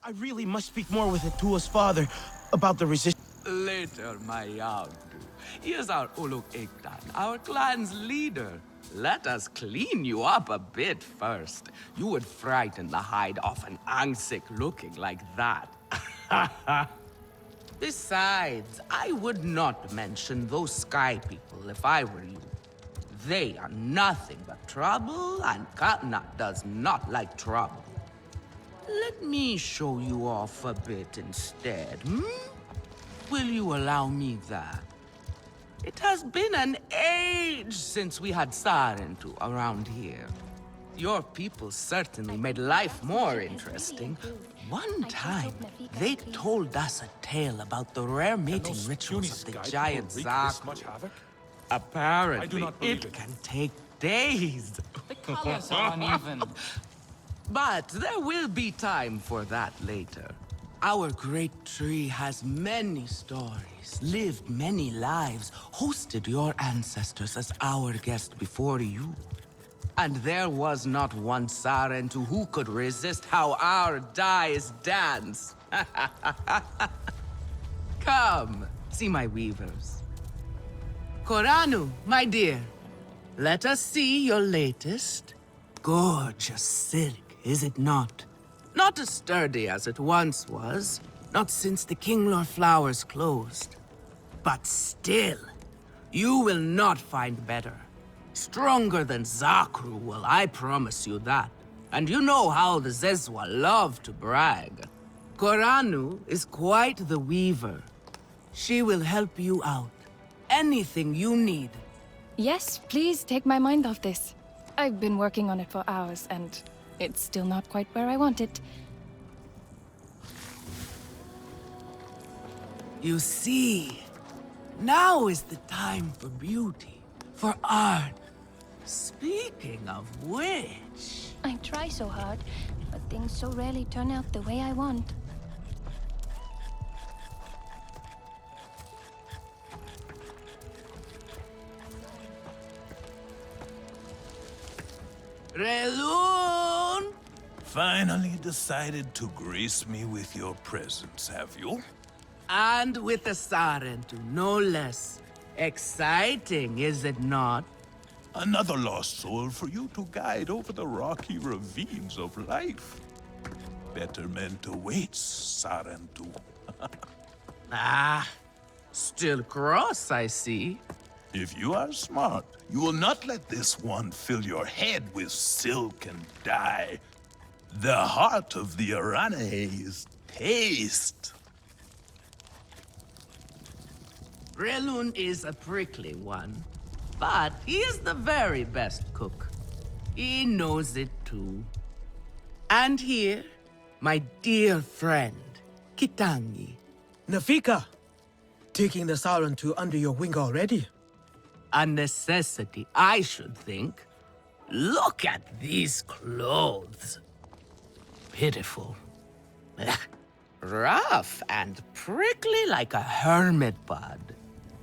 I really must speak more with Atua's father about the resistance. Later, my young. Here's our Uluk Ektan, our clan's leader. Let us clean you up a bit first. You would frighten the hide off an Angsik looking like that. Besides, I would not mention those sky people if I were you. They are nothing but trouble, and Katnat does not like trouble. Let me show you off a bit instead, Will you allow me that? It has been an age since we had Sarentu around here. Your people certainly made life more interesting. One time, they told us a tale about the rare mating rituals of the giant Zaku. Apparently, it can take days. The colors are uneven. But there will be time for that later. Our great tree has many stories, lived many lives, hosted your ancestors as our guest before you. And there was not one Sarentu who could resist how our dyes dance. Come, see my weavers. Koranu, my dear, let us see your latest. Gorgeous silk, is it not? Not as sturdy as it once was, not since the Kinglor flowers closed. But still, you will not find better. Stronger than Zakru will, I promise you that. And you know how the Zezwa love to brag. Koranu is quite the weaver. She will help you out. Anything you need. Yes, please take my mind off this. I've been working on it for hours, and it's still not quite where I want it. You see, now is the time for beauty, for art. Speaking of which... I try so hard, but things so rarely turn out the way I want. Relun! Finally decided to grace me with your presence, have you? And with a Sarentu, no less. Exciting, is it not? Another lost soul for you to guide over the rocky ravines of life. Better meant awaits, Sarentu. Ah, still cross, I see. If you are smart, you will not let this one fill your head with silk and dye. The heart of the Aranahe is taste. Relun is a prickly one, but he is the very best cook. He knows it too. And here, my dear friend, Kitangi. Nafika, taking the Sarentu under your wing already. A necessity, I should think. Look at these clothes. Pitiful. Rough and prickly like a hermit bud.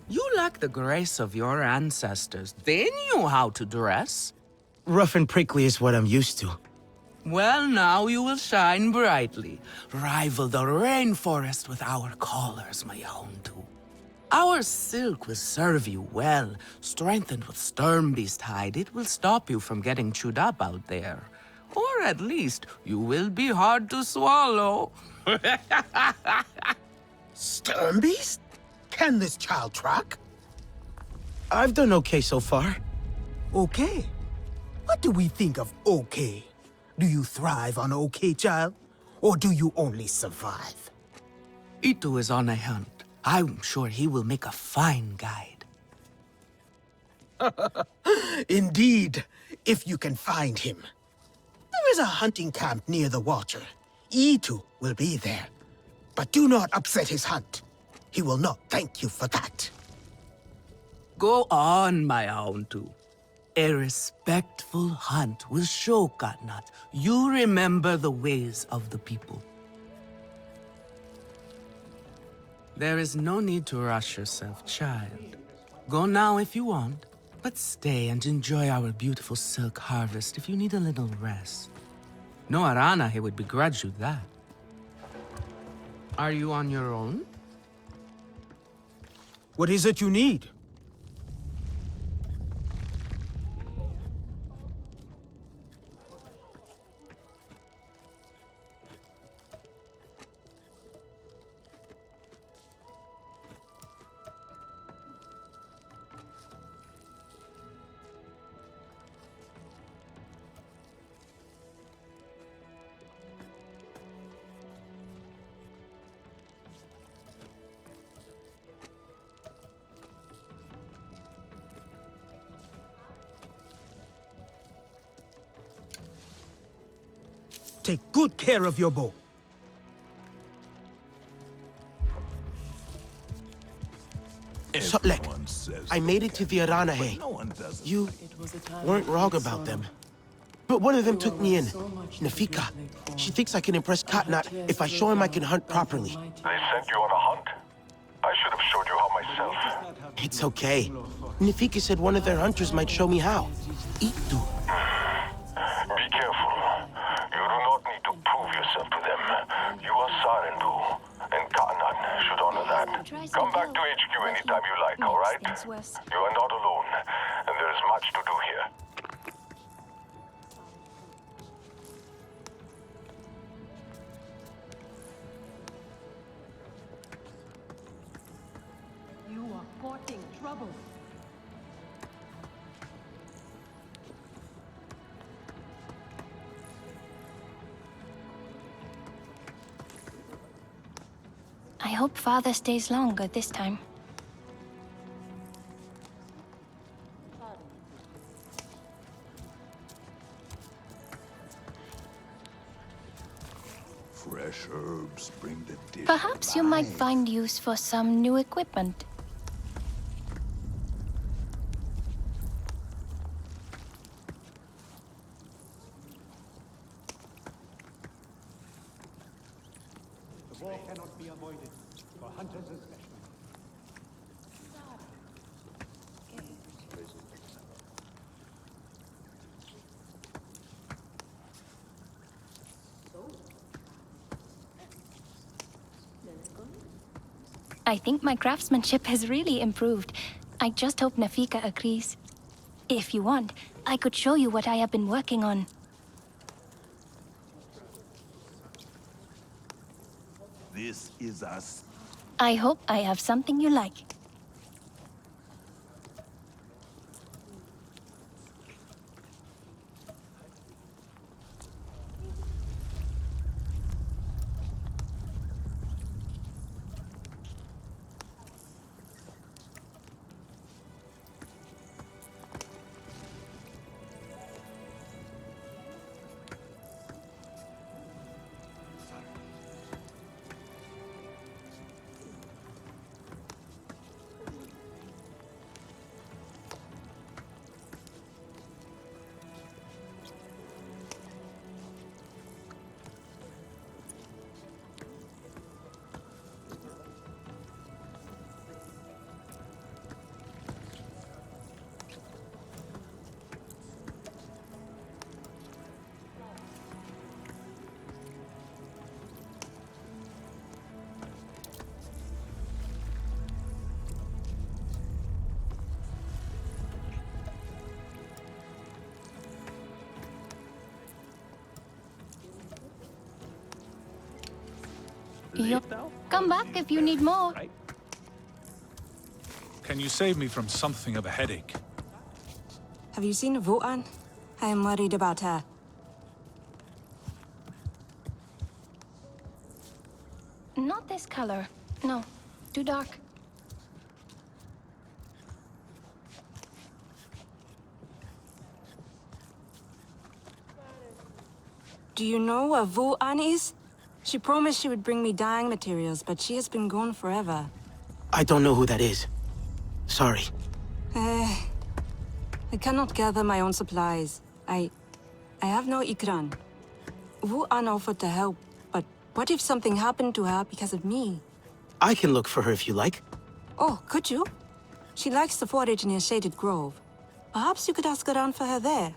You lack the grace of your ancestors. They knew how to dress. Rough and prickly is what I'm used to. Well, now you will shine brightly. Rival the rainforest with our collars, my Hontu. Our silk will serve you well. Strengthened with Sturmbeast hide, it will stop you from getting chewed up out there. Or at least, you will be hard to swallow. Sturmbeast? Can this child track? I've done okay so far. Okay? What do we think of okay? Do you thrive on okay, child? Or do you only survive? Itu is on a hunt. I'm sure he will make a fine guide. Indeed, if you can find him. There is a hunting camp near the water. Itu will be there. But do not upset his hunt. He will not thank you for that. Go on, my Hontu. A respectful hunt will show Katnat you remember the ways of the people. There is no need to rush yourself, child. Go now if you want, but stay and enjoy our beautiful silk harvest if you need a little rest. No Arana here would begrudge you that. Are you on your own? What is it you need? Take good care of your bow. Sutlek, Everyone says I made it to the Arana. no one does. You weren't wrong about them. But one of them took me in. Nafika. She thinks I can impress Katnat if I show him I can hunt properly. They sent you on a hunt? I should have showed you how myself. It's okay. Nafika said one of their hunters might show me how. Itu. Be careful. You do not need to prove yourself to them. You are Sarendu, and Katnat should honor that. Come back to HQ anytime you like, alright? You are not alone, and there is much to do here. You are courting trouble. I hope Father stays longer this time. Fresh herbs bring the dish. Perhaps you might alive. find use for some new equipment. The war cannot be avoided, for hunters especially. I think my craftsmanship has really improved. I just hope Nafika agrees. If you want, I could show you what I have been working on. This is us. I hope I have something you like. Come back if you need more. Can you save me from something of a headache? Have you seen Votan? I am worried about her. Not this color. No, too dark. Do you know where Votan is? She promised she would bring me dyeing materials, but she has been gone forever. I don't know who that is. Sorry. I cannot gather my own supplies. I have no ikran. Votan offered to help, but what if something happened to her because of me? I can look for her if you like. Oh, could you? She likes to forage near Shaded Grove. Perhaps you could ask around for her there.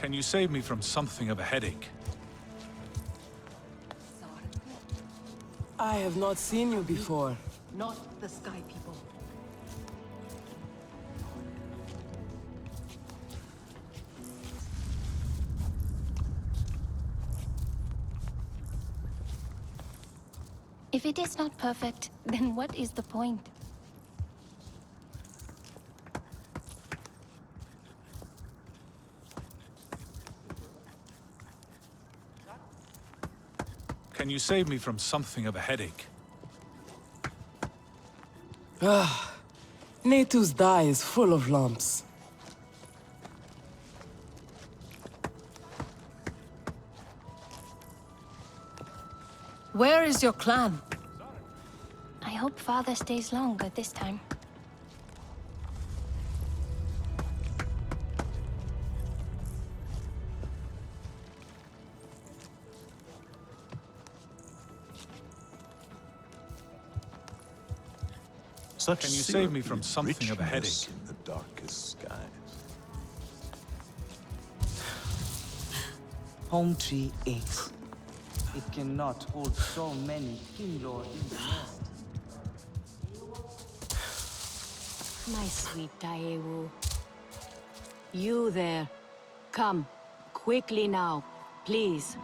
Can Can you save me from something of a headache? I have not seen you before. Not the Sky People. If it is not perfect, then what is the point? Can you save me from something of a headache? Natu's dye is full of lumps. Where is your clan? I hope Father stays longer this time. Such Can you save me from syrupy something of a richness headache? in the darkest skies. Home tree aches. It cannot hold so many Kinlord in the nest. My sweet Eywa. You there. Come. Quickly now. Please.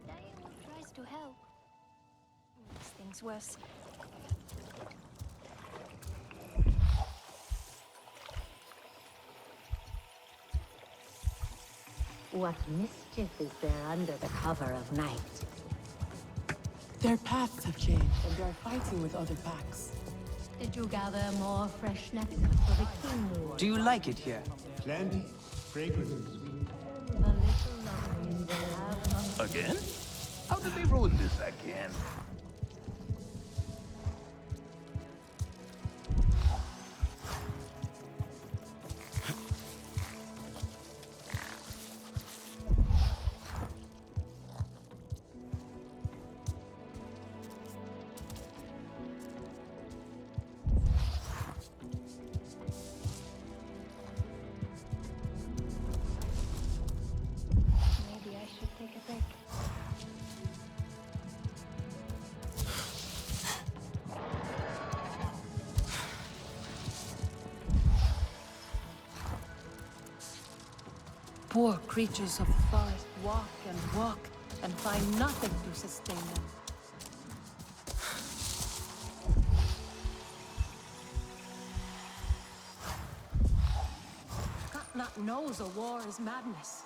Eywa tries to help. Makes things worse. What mischief is there under the cover of night? Their paths have changed, and they are fighting with other packs. Did you gather more fresh nectar for the king? Do you like it here? Plenty, fragrant and sweet. The little lovelies have Again? How did they ruin this again? Maybe I should take a break. Poor creatures of the forest walk and find nothing to sustain them. Katnat knows a war is madness.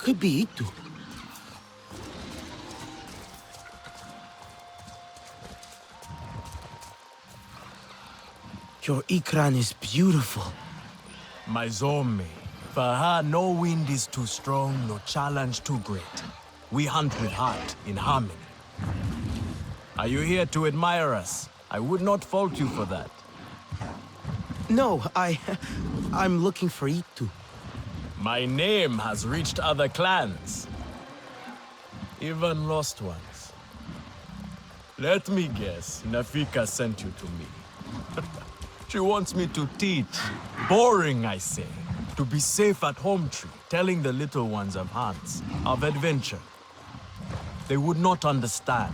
could be Itu. Your Ikran is beautiful. My Zome. For her, no wind is too strong, no challenge too great. We hunt with heart, in harmony. Are you here to admire us? I would not fault you for that. No, I'm looking for Itu. My name has reached other clans. Even lost ones. Let me guess, Nafika sent you to me. She wants me to teach. Boring, I say. To be safe at home tree, telling the little ones of hunts, of adventure. They would not understand.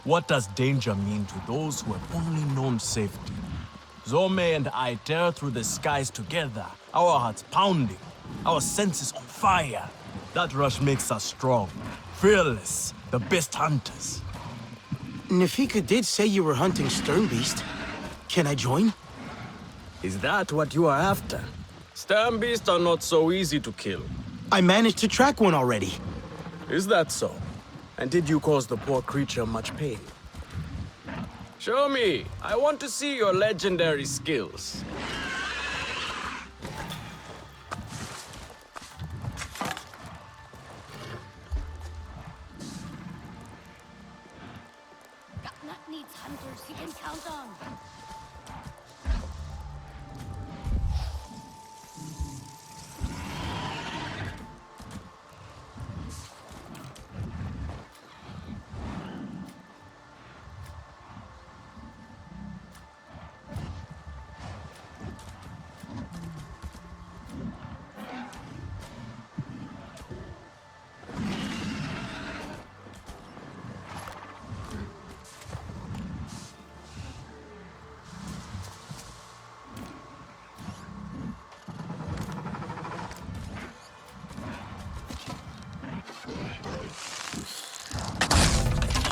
What does danger mean to those who have only known safety? Zome and I tear through the skies together, our hearts pounding, our senses on fire. That rush makes us strong, fearless, the best hunters. Nafika did say you were hunting Sternbeast. Can I join? Is that what you are after? Sternbeasts are not so easy to kill. I managed to track one already. Is that so? And did you cause the poor creature much pain? Show me. I want to see your legendary skills. Gatnat needs hunters he can count on.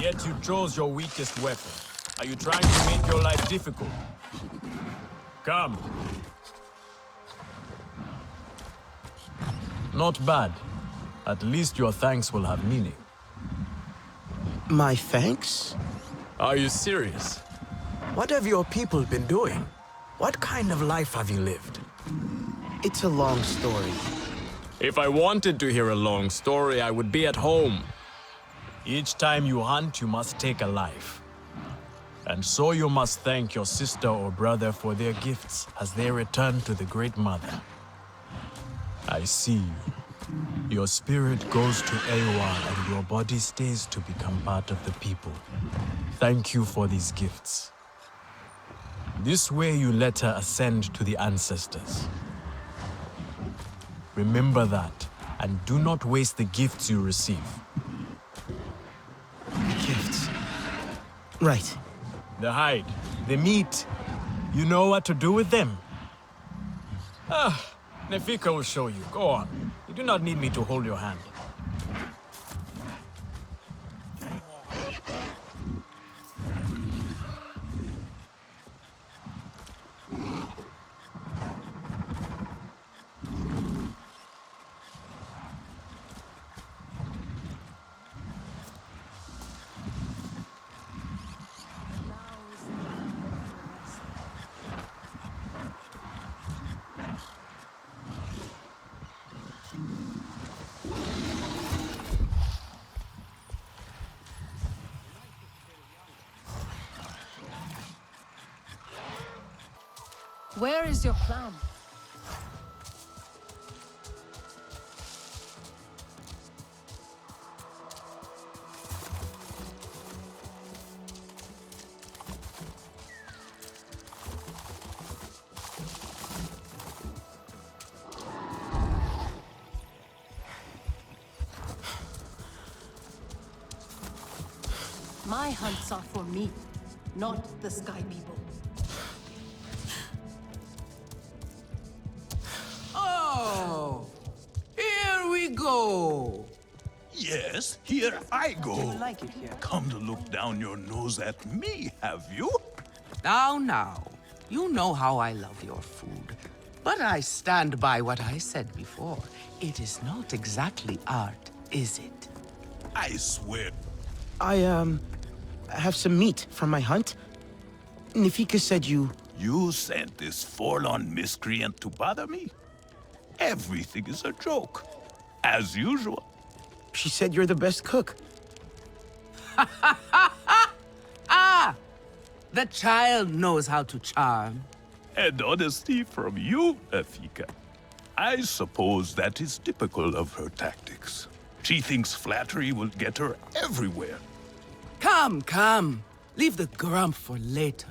Yet you chose your weakest weapon. Are you trying to make your life difficult? Come. Not bad. At least your thanks will have meaning. My thanks? Are you serious? What have your people been doing? What kind of life have you lived? It's a long story. If I wanted to hear a long story, I would be at home. Each time you hunt, you must take a life. And so you must thank your sister or brother for their gifts as they return to the Great Mother. I see. Your spirit goes to Eywa and your body stays to become part of the people. Thank you for these gifts. This way you let her ascend to the ancestors. Remember that, and do not waste the gifts you receive. Gifts. Right. The hide, the meat. You know what to do with them? Nefika will show you. Go on. You do not need me to hold your hand. Where is your clan? My hunts are for me, not the Sky People. Oh, here we go. Yes, here I go. You like it here? Come to look down your nose at me, have you? Now, you know how I love your food. But I stand by what I said before. It is not exactly art, is it? I swear. I have some meat from my hunt. Nafika said you... You sent this forlorn miscreant to bother me? Everything is a joke. As usual. She said you're the best cook. Ah! The child knows how to charm. And honesty from you, Nafika. I suppose that is typical of her tactics. She thinks flattery will get her everywhere. Come, come. Leave the grump for later.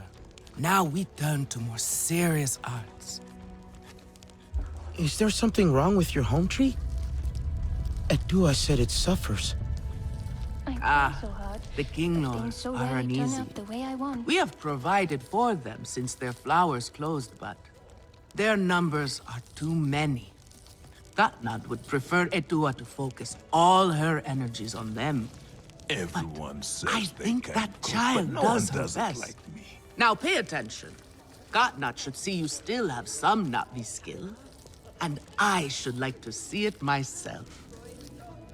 Now we turn to more serious arts. Is there something wrong with your home tree? Edua said it suffers. So hard. The Kinglors so are rarely turn uneasy. out the way I want. We have provided for them since their flowers closed, but their numbers are too many. Katnad would prefer Edua to focus all her energies on them. Everyone says I think that child no does one her does it best. like me. Now pay attention. Katnad should see you still have some Navi skill, and I should like to see it myself.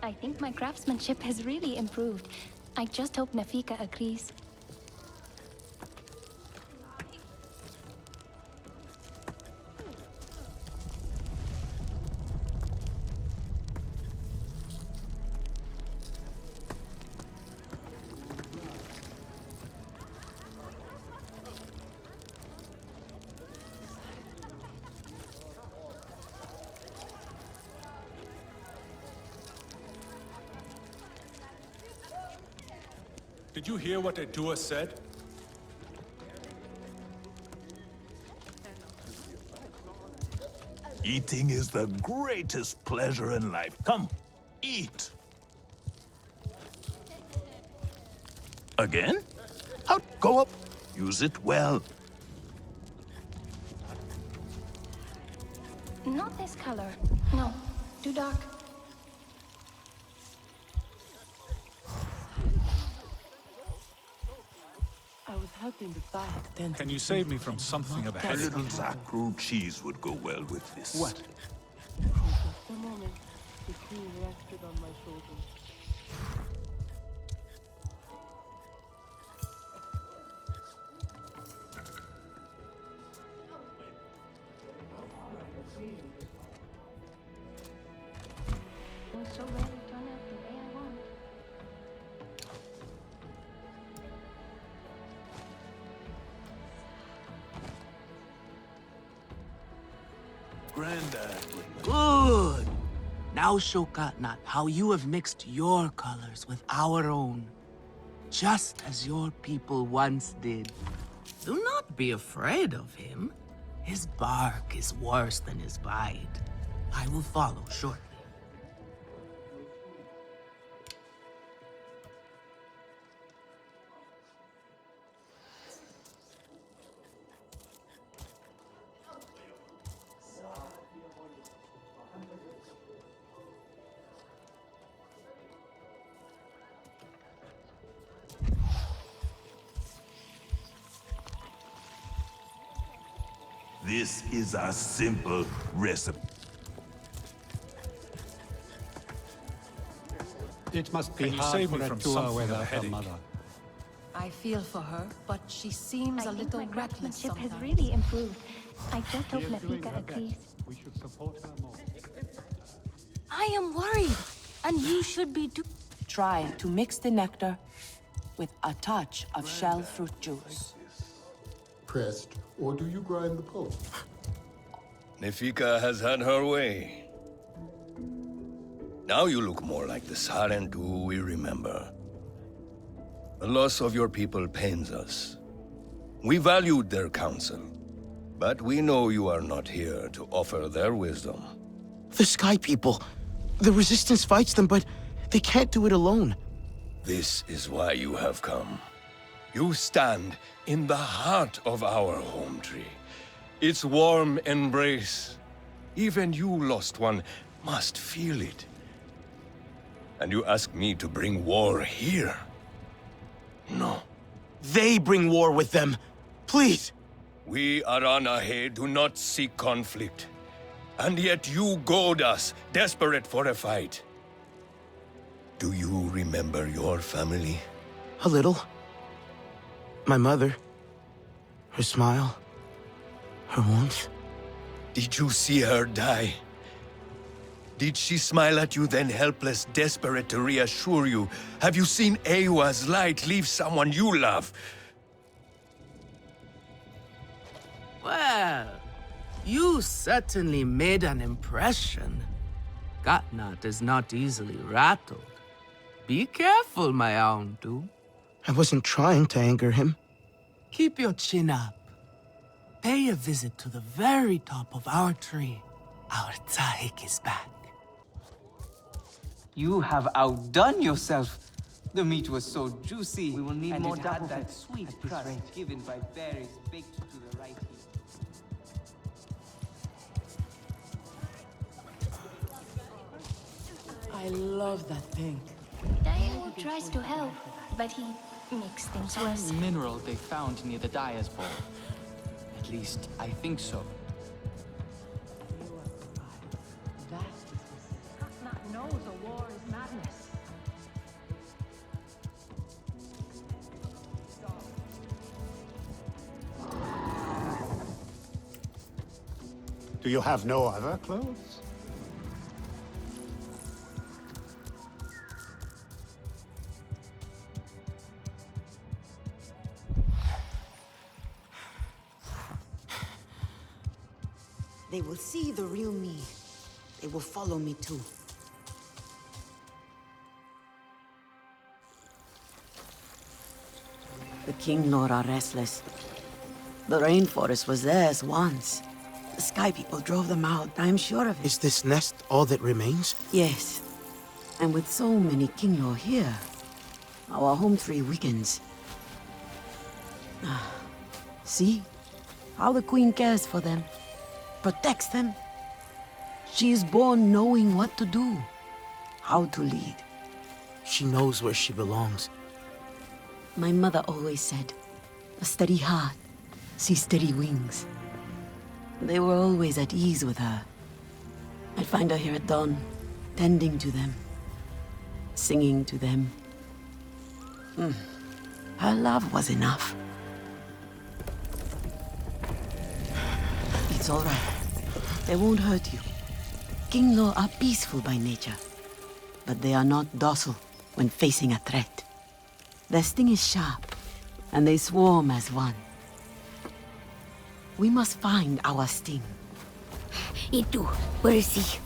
I think my craftsmanship has really improved. I just hope Nafika agrees. Did you hear what Edua said? Eating is the greatest pleasure in life. Come, eat. Again? Out, go up. Use it well. Not this color. No, too dark. I was helping the back then. Can you save me from something of a A headache? little Zakru cheese would go well with this. What? Just a moment. The queen rested on my shoulders. So rarely turn out the way I want. Granddad. Good. Now show Katnat how you have mixed your colors with our own, just as your people once did. Do not be afraid of him. His bark is worse than his bite. I will follow shortly. This is a simple recipe. It must be Can you hard save for me a from tour something of a without her headache? mother. I feel for her, but she seems a little my reckless craftsmanship has sometimes. really improved. I just hope She is doing Nafika her agrees. best. We should support her more. I am worried, and you should be too. Try to mix the nectar with a touch of shell fruit juice. Pressed, or do you grind the pulp? Nafika has had her way. Now you look more like the Sarentu we remember. The loss of your people pains us. We valued their counsel, but we know you are not here to offer their wisdom. The Sky People. The Resistance fights them, but they can't do it alone. This is why you have come. You stand in the heart of our home tree. Its warm embrace. Even you, lost one, must feel it. And you ask me to bring war here? No. They bring war with them. Please. We Aranahe do not seek conflict. And yet you goad us, desperate for a fight. Do you remember your family? A little. My mother. Her smile. Her warmth. Did you see her die? Did she smile at you then, helpless, desperate to reassure you? Have you seen Eywa's light leave someone you love? Well, you certainly made an impression. Katnat is not easily rattled. Be careful, my Auntu. I wasn't trying to anger him. Keep your chin up. Pay a visit to the very top of our tree. Our Tsahik is back. You have outdone yourself. The meat was so juicy. We will need more it had double that fit sweet at this crust rate. given by berries baked to the right heat. I love that thing. Eywa tries to help, but he makes things worse. Some mineral they found near the Dyer's Bowl. At least, I think so. Katnat knows a war is madness. Do you have no other clothes? They will see the real me. They will follow me too. The King Lord are restless. The rainforest was theirs once. The Sky People drove them out, I'm sure of it. Is this nest all that remains? Yes. And with so many King Lord here, our home tree weakens. See? How the Queen cares for them. Protects them. She is born knowing what to do. How to lead. She knows where she belongs. My mother always said, a steady heart sees steady wings. They were always at ease with her. I'd find her here at dawn, tending to them, singing to them. Her love was enough. It's all right. They won't hurt you. King Law are peaceful by nature, but they are not docile when facing a threat. Their sting is sharp, and they swarm as one. We must find our sting. Itu, where is he?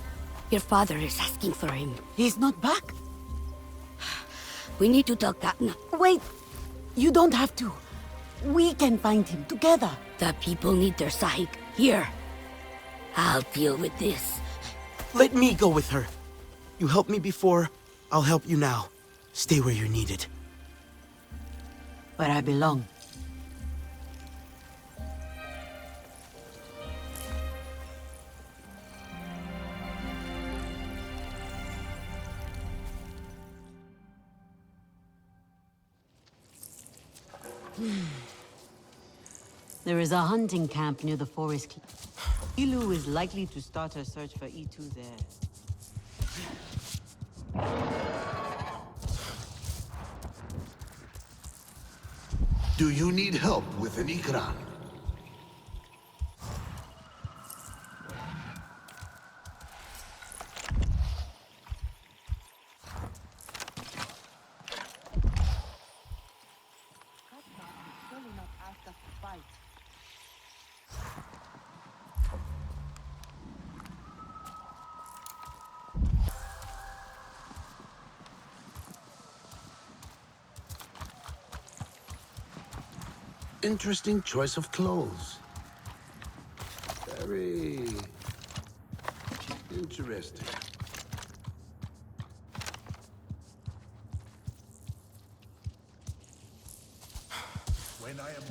Your father is asking for him. He's not back. We need to tell Katnat. Wait! You don't have to. We can find him together. The people need their Sahik here. I'll deal with this. Let me go with her. You helped me before, I'll help you now. Stay where you're needed. Where I belong. There is a hunting camp near the forest. Ilu is likely to start her search for E2 there. Do you need help with an Ikran? Interesting choice of clothes. Very interesting. When I am...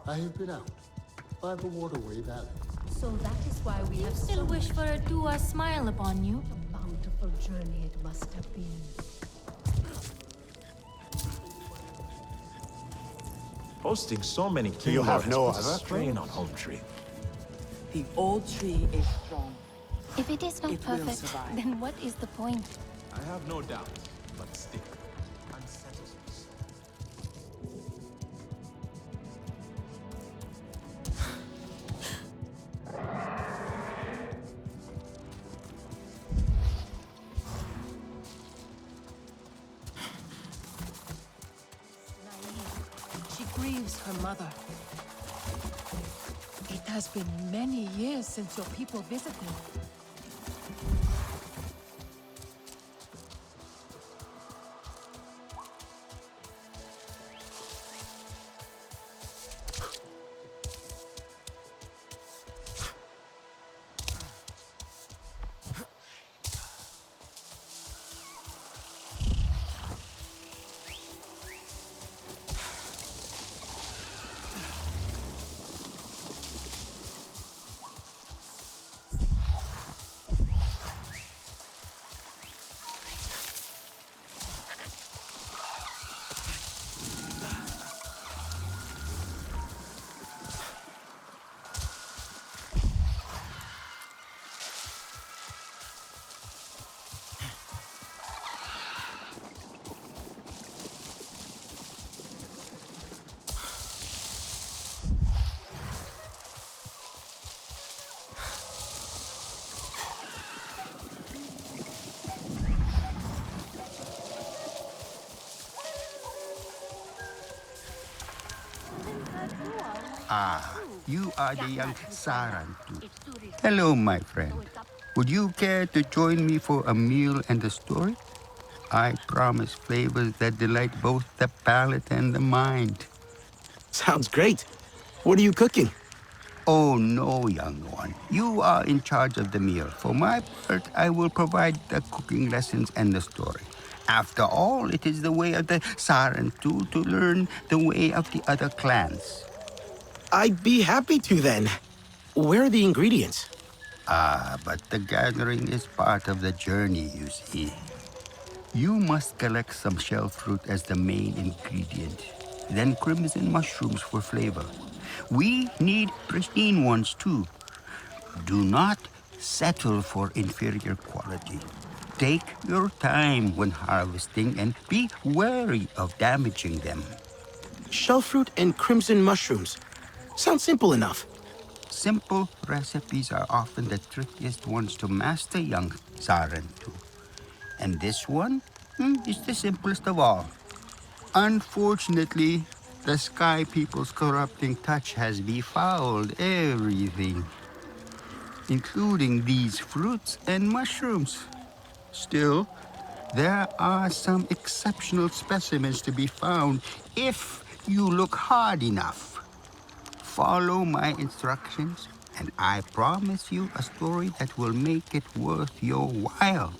I have been out by the waterway valley. So that is why we have Still wish for a Dua smile upon you. A bountiful journey it must have been. Hosting so many Do you have kingdoms no puts a other strain on Home Tree. The old tree is strong. If it is not It will perfect, survive. then what is the point? I have no doubt, but still, unsettles me. She grieves her mother. It has been many years since your people visited. Ah, you are the young Sarantu. Hello, my friend. Would you care to join me for a meal and a story? I promise flavors that delight both the palate and the mind. Sounds great. What are you cooking? Oh, no, young one. You are in charge of the meal. For my part, I will provide the cooking lessons and the story. After all, it is the way of the Sarantu to learn the way of the other clans. I'd be happy to then. Where are the ingredients? Ah, but the gathering is part of the journey, you see. You must collect some shell fruit as the main ingredient, then crimson mushrooms for flavor. We need pristine ones too. Do not settle for inferior quality. Take your time when harvesting and be wary of damaging them. Shell fruit and crimson mushrooms. Sounds simple enough. Simple recipes are often the trickiest ones to master, young Sarantu. And this one is the simplest of all. Unfortunately, the Sky People's corrupting touch has befouled everything, including these fruits and mushrooms. Still, there are some exceptional specimens to be found if you look hard enough. Follow my instructions, and I promise you a story that will make it worth your while.